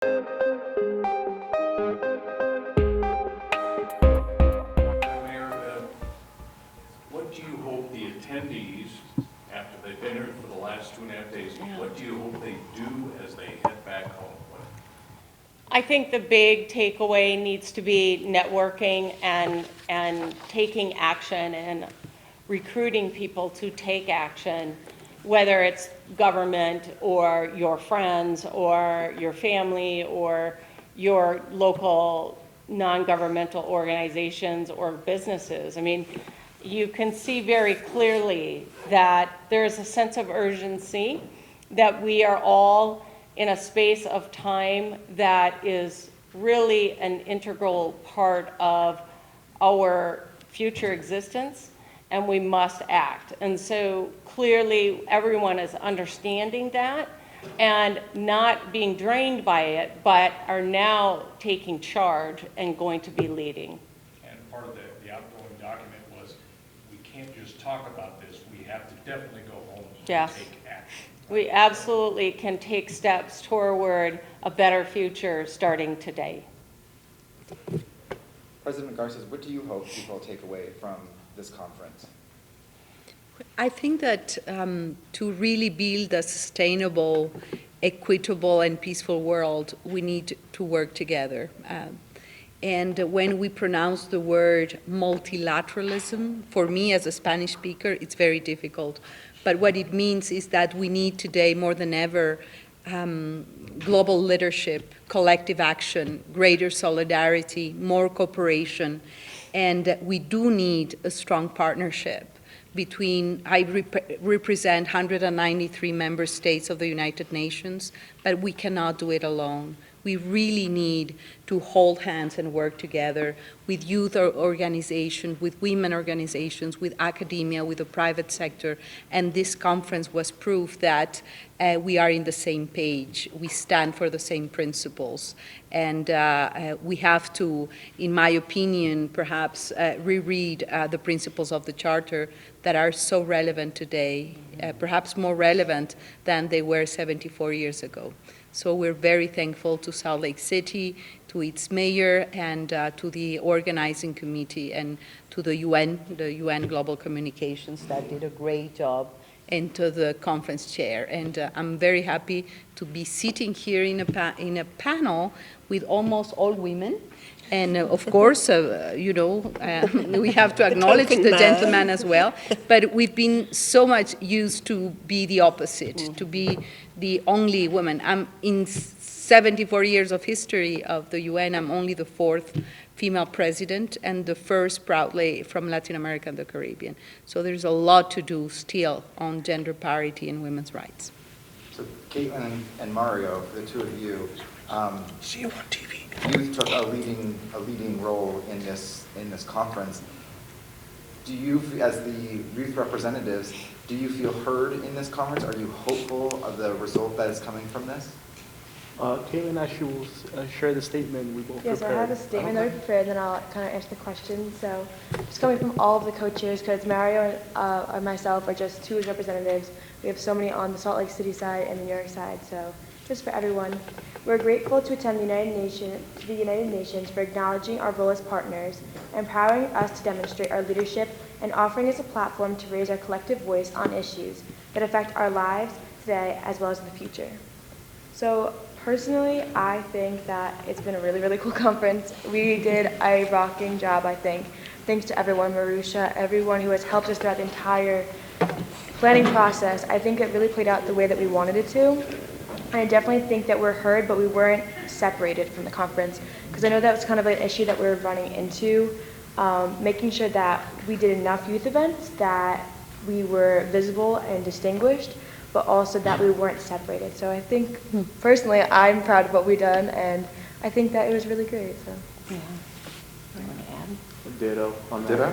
Mayor, what do you hope the attendees, after they've been here for the last 2.5 days, what do you hope they do as they head back home? I think the big takeaway needs to be networking and taking action and recruiting people to take action, whether it's government or your friends or your family or your local non-governmental organizations or businesses. I mean, you can see very clearly that there's a sense of urgency, that we are all in a space of time that is really an integral part of our future existence, and we must act. And so clearly everyone is understanding that and not being drained by it, but are now taking charge and going to be leading. And part of the outgoing document was, we can't just talk about this, we have to definitely go home and Yes. take action. We absolutely can take steps toward a better future starting today. President Garces, what do you hope people take away from this conference? I think that to really build a sustainable, equitable, and peaceful world, we need to work together. And when we pronounce the word multilateralism, for me as a Spanish speaker, it's very difficult. But what it means is that we need today more than ever global leadership, collective action, greater solidarity, more cooperation, and we do need a strong partnership between, I represent 193 member states of the United Nations, but we cannot do it alone. We really need to hold hands and work together with youth organizations, with women organizations, with academia, with the private sector. And this conference was proof that we are in the same page. We stand for the same principles. And we have to, in my opinion, perhaps reread the principles of the Charter that are so relevant today, perhaps more relevant than they were 74 years ago. So we're very thankful to Salt Lake City, to its mayor, and to the organizing committee, and to the UN Global Communications that did a great job, and to the conference chair. And I'm very happy to be sitting here in a panel with almost all women. And of course, you know, we have to acknowledge the gentleman as well. But we've been so much used to be the opposite, to be the only woman. I'm in 74 years of history of the UN, I'm only the 4th female president and the first proudly from Latin America and the Caribbean. So there's a lot to do still on gender parity and women's rights. So Katelyn and Mario, the two of you, see you on TV. You took a leading role in this conference. Do you, as the youth representatives, do you feel heard in this conference? Are you hopeful of the result that is coming from this? Katelyn, I should share the statement we both prepared. Yes, I have a statement that we prepared, then I'll kind of answer the question. So just coming from all of the co-chairs, because Mario and myself are just two representatives. We have so many on the Salt Lake City side and the New York side, so just for everyone. We're grateful to attend the United Nations for acknowledging our role as partners, empowering us to demonstrate our leadership, and offering us a platform to raise our collective voice on issues that affect our lives today as well as in the future. So personally, I think that it's been a really, really cool conference. We did a rocking job, I think. Thanks to everyone, Maruxa, everyone who has helped us throughout the entire planning process. I think it really played out the way that we wanted it to. I definitely think that we're heard, but we weren't separated from the conference, because I know that was kind of an issue that we were running into, making sure that we did enough youth events, that we were visible and distinguished, but also that we weren't separated. So I think, personally, I'm proud of what we've done, and I think that it was really great. So. Yeah. Ditto on Ditto?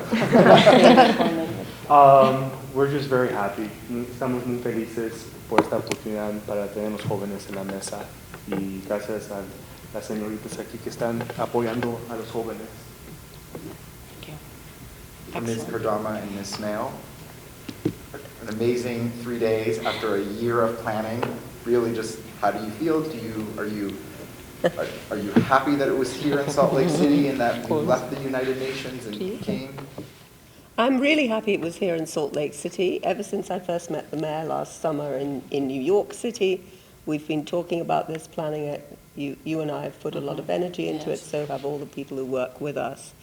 that. We're just very happy. Estamos muy felices por esta oportunidad para tener los jóvenes en la mesa y gracias a las señoritas aquí que están apoyando a los jóvenes. Ms. Cardama and Ms. Smale, an amazing 3 days after a year of planning. Really, just how do you feel? Are you Are you happy that it was here in Salt Lake City and that you left the United Nations and came? I'm really happy it was here in Salt Lake City. Ever since I first met the mayor last summer in New York City, we've been talking about this, planning it. You and I have put a lot of energy into it, so have all the people who work with us.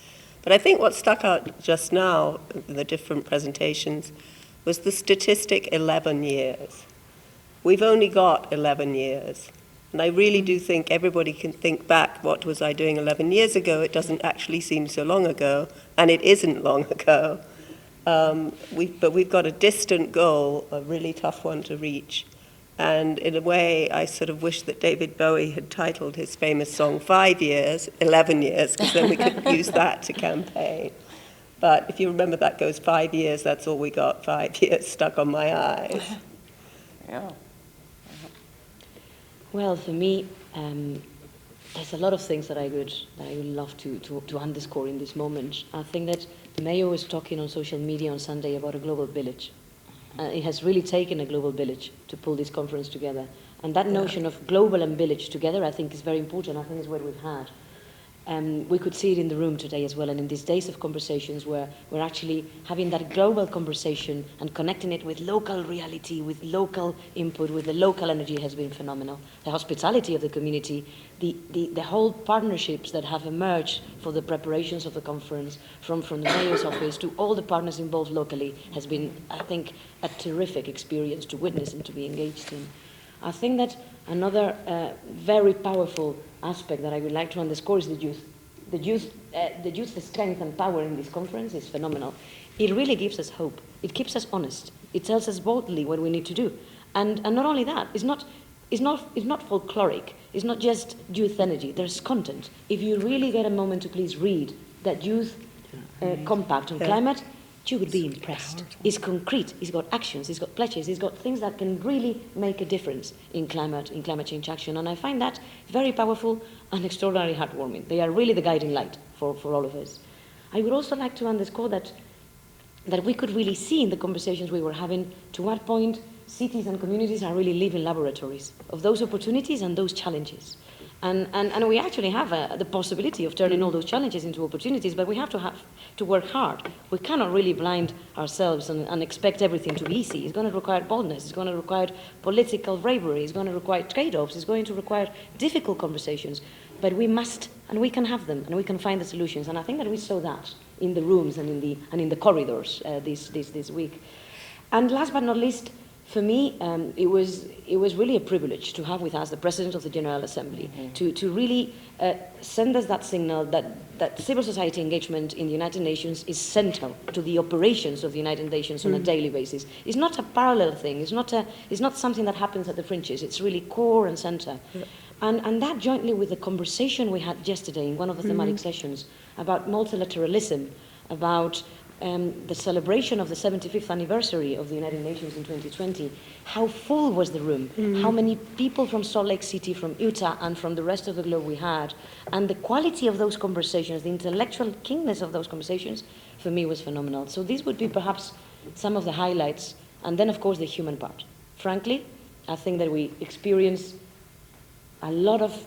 But I think what stuck out just now in the different presentations was the statistic 11 years. We've only got 11 years. And I really do think everybody can think back, what was I doing 11 years ago? It doesn't actually seem so long ago, and it isn't long ago. But we've got a distant goal, a really tough one to reach. And in a way, I sort of wish that David Bowie had titled his famous song 5 years, 11 years, because then we could use that to campaign. But if you remember, that goes 5 years, that's all we got, 5 years stuck on my eyes. Yeah. Well, for me, there's a lot of things that I would love to underscore in this moment. I think that the mayor was talking on social media on Sunday about a global village. It has really taken a global village to pull this conference together. And that notion of global and village together, I think, is very important. I think is what we've had. We could see it in the room today as well, and in these days of conversations where we're actually having that global conversation and connecting it with local reality, with local input, with the local energy has been phenomenal. The hospitality of the community, the whole partnerships that have emerged for the preparations of the conference, from the mayor's office to all the partners involved locally, has been, I think, a terrific experience to witness and to be engaged in. I think that another very powerful aspect that I would like to underscore is the youth. The youth's strength and power in this conference is phenomenal. It really gives us hope. It keeps us honest. It tells us boldly what we need to do. And not only that, it's not folkloric. It's not just youth energy. There's content. If you really get a moment to please read that youth compact on climate, you would be impressed. It's concrete. It's got actions. It's got pledges. It's got things that can really make a difference in climate change action. And I find that very powerful and extraordinarily heartwarming. They are really the guiding light for all of us. I would also like to underscore that we could really see in the conversations we were having to what point cities and communities are really living laboratories of those opportunities and those challenges. And we actually have the possibility of turning all those challenges into opportunities, but we have to work hard. We cannot really blind ourselves and expect everything to be easy. It's going to require boldness. It's going to require political bravery. It's going to require trade-offs. It's going to require difficult conversations. But we must, and we can have them, and we can find the solutions. And I think that we saw that in the rooms and in the corridors this week. And last but not least, for me, it was really a privilege to have with us the President of the General Assembly, to really send us that signal that civil society engagement in the United Nations is central to the operations of the United Nations on a daily basis. It's not a parallel thing. It's not something that happens at the fringes. It's really core and center. And that jointly with the conversation we had yesterday in one of the thematic sessions about multilateralism, about the celebration of the 75th anniversary of the United Nations in 2020, how full was the room, how many people from Salt Lake City, from Utah, and from the rest of the globe we had, and the quality of those conversations, the intellectual keenness of those conversations, for me was phenomenal. So these would be perhaps some of the highlights, and then of course the human part. Frankly, I think that we experienced a lot of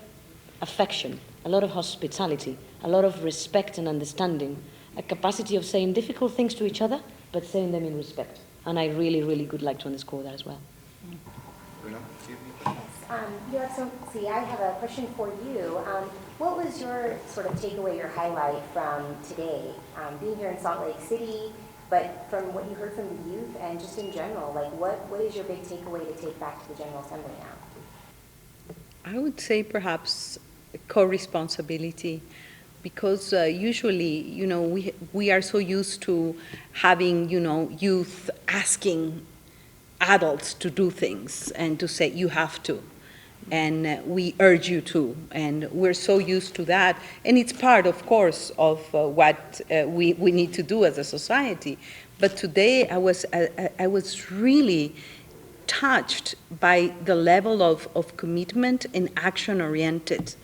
affection, a lot of hospitality, a lot of respect and understanding, a capacity of saying difficult things to each other, but saying them in respect. And I really, really would like to underscore that as well. Grano, Your Excellency, I have a question for you. What was your sort of takeaway, your highlight from today? Being here in Salt Lake City, but from what you heard from the youth and just in general, like what is your big takeaway to take back to the General Assembly now? I would say perhaps co-responsibility, because usually, we are so used to having, youth asking adults to do things and to say, you have to, and we urge you to, and we're so used to that, and it's part, of course, of what we need to do as a society. But today, I was really touched by the level of commitment and action-oriented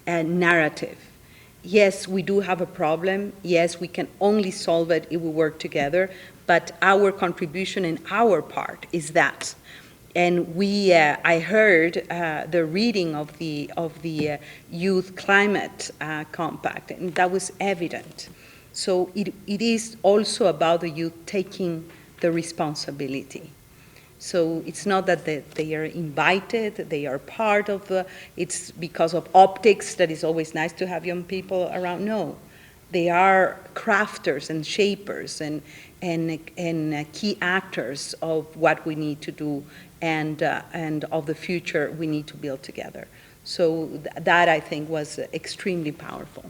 narrative. Yes, we do have a problem. Yes, we can only solve it if we work together, but our contribution and our part is that. And I heard the reading of the Youth Climate Compact, and that was evident. So it is also about the youth taking the responsibility. So it's not that they are invited, they are part of it's because of optics that it's always nice to have young people around. No, they are crafters and shapers and key actors of what we need to do and of the future we need to build together. So that I think was extremely powerful.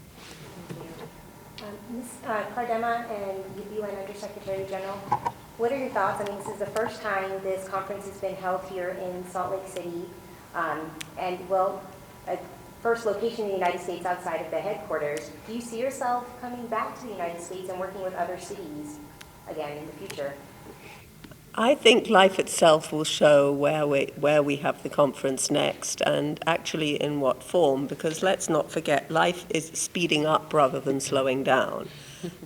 Ms. Cardama and UN Undersecretary General, what are your thoughts? I mean, this is the first time this conference has been held here in Salt Lake City, and first location in the United States outside of the headquarters. Do you see yourself coming back to the United States and working with other cities again in the future? I think life itself will show where we have the conference next and actually in what form, because let's not forget, life is speeding up rather than slowing down.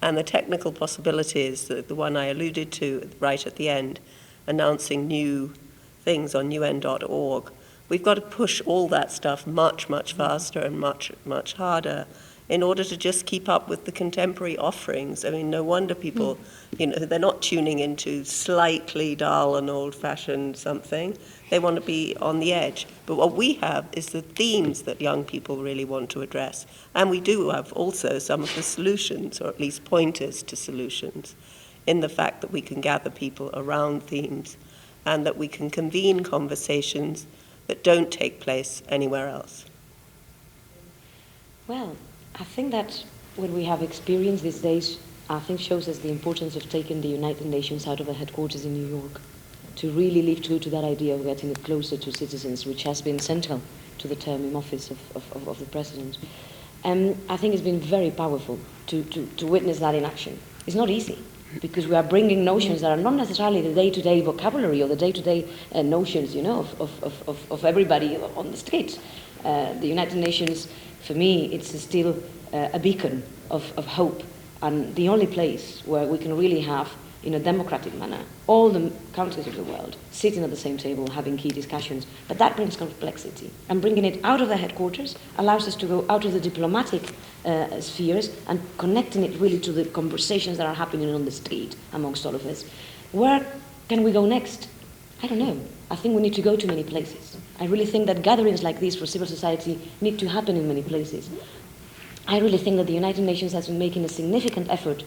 And the technical possibilities, the one I alluded to right at the end, announcing new things on UN.org, we've got to push all that stuff much, much faster and much, much harder in order to just keep up with the contemporary offerings. I mean, no wonder people, they're not tuning into slightly dull and old-fashioned something. They want to be on the edge. But what we have is the themes that young people really want to address. And we do have also some of the solutions, or at least pointers to solutions, in the fact that we can gather people around themes and that we can convene conversations that don't take place anywhere else. Well, I think that what we have experienced these days, I think shows us the importance of taking the United Nations out of the headquarters in New York, to really live true to that idea of getting it closer to citizens, which has been central to the term in office of the President. I think it's been very powerful to witness that in action. It's not easy, because we are bringing notions that are not necessarily the day-to-day vocabulary or the day-to-day notions, of everybody on the streets. The United Nations, for me, it's still a beacon of hope, and the only place where we can really have, in a democratic manner, all the countries of the world sitting at the same table having key discussions. But that brings complexity, and bringing it out of the headquarters allows us to go out of the diplomatic spheres and connecting it really to the conversations that are happening on the street amongst all of us. Where can we go next? I don't know. I think we need to go to many places. I really think that gatherings like this for civil society need to happen in many places. I really think that the United Nations has been making a significant effort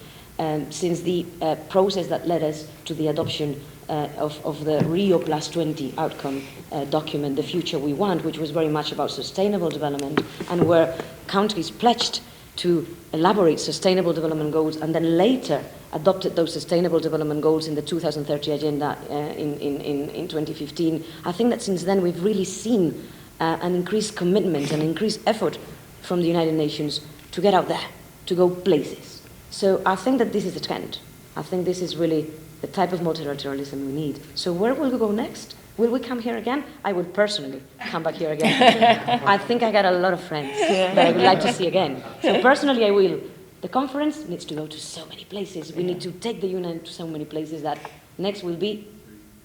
since the process that led us to the adoption of the Rio +20 outcome document, The Future We Want, which was very much about sustainable development, and where countries pledged to elaborate sustainable development goals and then later adopted those sustainable development goals in the 2030 agenda in 2015. I think that since then we've really seen an increased commitment, an increased effort from the United Nations to get out there, to go places. So I think that this is the trend. I think this is really the type of multilateralism we need. So where will we go next? Will we come here again? I will personally come back here again. I think I got a lot of friends that I would like to see again. So personally I will. The conference needs to go to so many places. We need to take the UN to so many places that next will be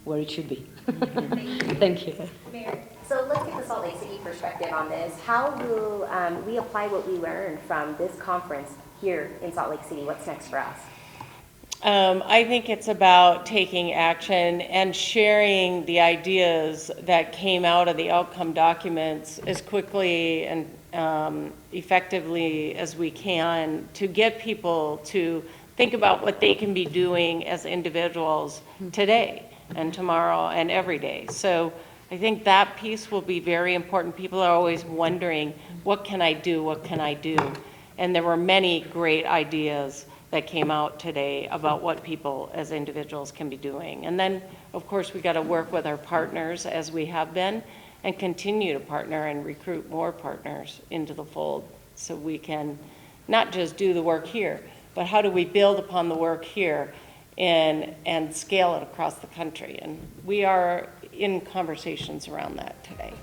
where it should be. Thank you. Mayor, so let's get the Salt Lake City perspective on this. How will we apply what we learned from this conference here in Salt Lake City? What's next for us? I think it's about taking action and sharing the ideas that came out of the outcome documents as quickly and effectively as we can to get people to think about what they can be doing as individuals today and tomorrow and every day. So I think that piece will be very important. People are always wondering, what can I do? What can I do? And there were many great ideas that came out today about what people as individuals can be doing. And then, of course, we got to work with our partners as we have been and continue to partner and recruit more partners into the fold so we can not just do the work here, but how do we build upon the work here and scale it across the country. And we are in conversations around that today.